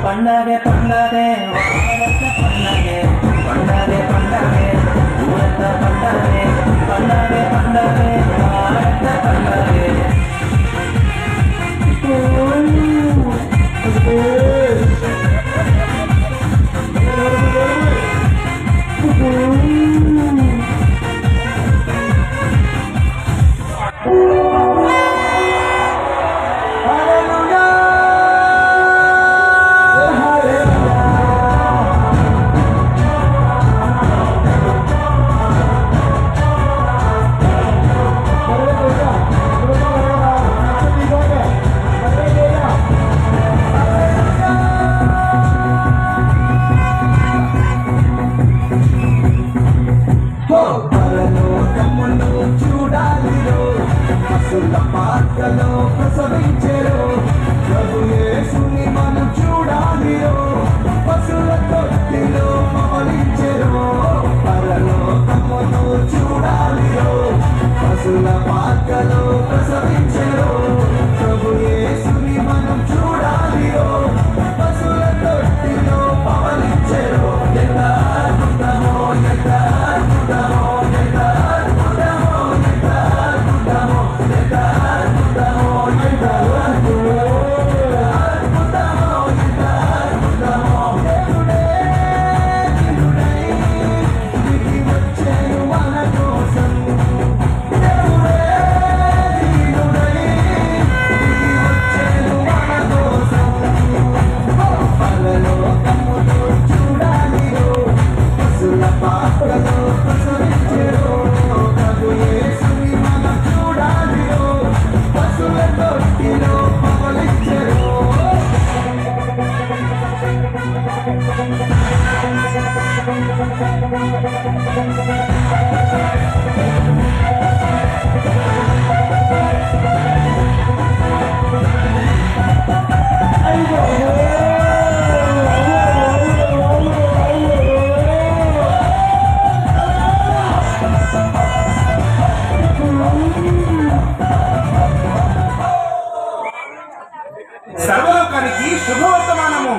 పండగే పండగే పండగే పండగే పండగే ఊరంత పండగే పండగే పండగే పండగే పాత్రలో ప్రసవించెను ప్రభు యేసుని మనం చూడాలిరో పశుల తొట్టిలో పవలించెను పరలోకమును చూడాలిరో పశుల పాత్రలో ప్రసవించెను ప్రభు యేసుని మనం చూడాలిరో పశుల తొట్టిలో పవలించెను ఎంత అద్భుతమో ఎంత అద్భుతమో ఎంత అద్భుతమో ఎంత అద్భుతమో ఎంత అద్భుతమో ఎంత అద్భుతమో ఎంత అద్భుతమో దేవుడే దిగుడై దిగి వచ్చెను మన కోసం దేవుడే దిగుడై దిగి వచ్చెను మన కోసం పరలోకమును చూడాలిరో పశుల పాత్రలో ప్రసవించెను ప్రభు యేసుని మనం చూడాలిరో పశుల తొట్టిలో పవలించెను సర్వలోకానికి శుభవర్తమానము.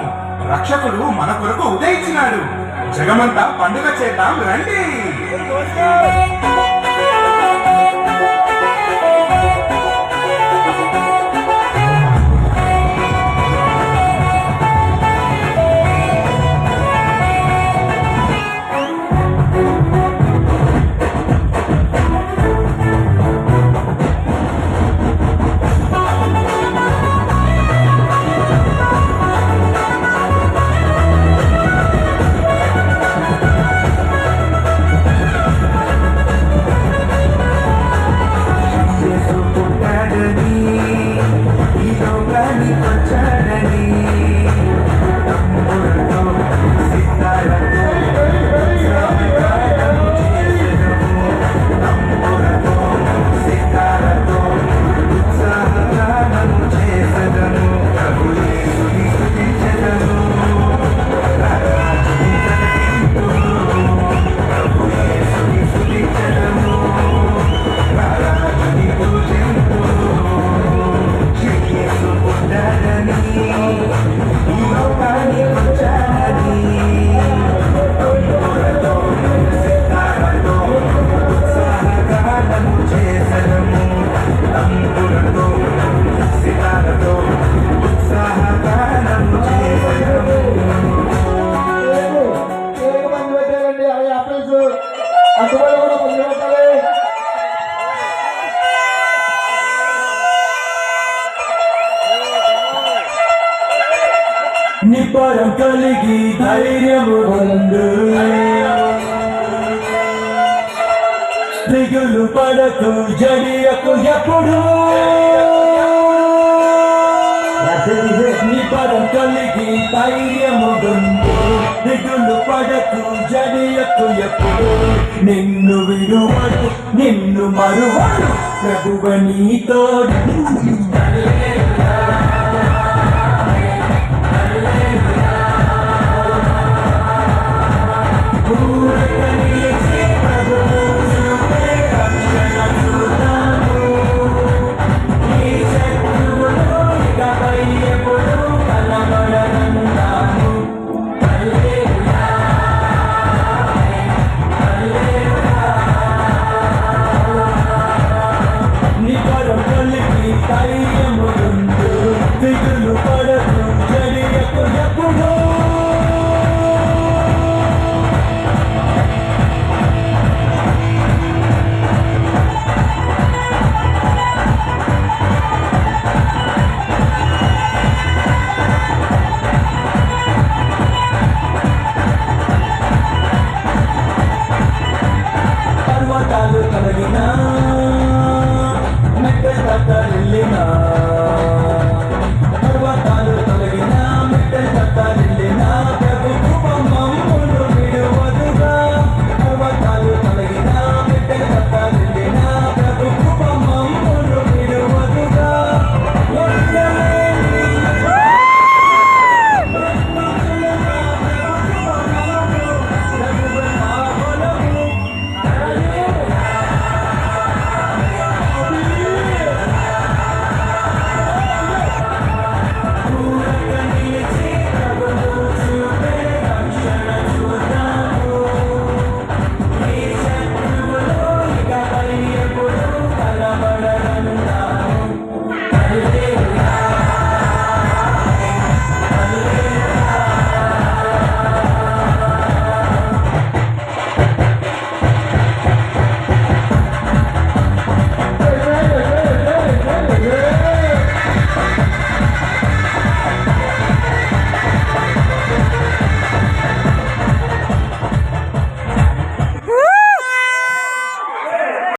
రక్షకుడు మన కొరకు ఉదయించినాడు. జగమంతా పండుగ చేద్దాం రండి. నిబ్బరం కలిగి ధైర్యము పొందు దిగులు పడకు జడియకు ఎప్పుడు నిబ్బరం కలిగి ధైర్యము పొందు దిగులు పడకు జడియకు ఎప్పుడు నిన్ను విడువడు నిన్ను మరువడు ప్రభువు నీతోడు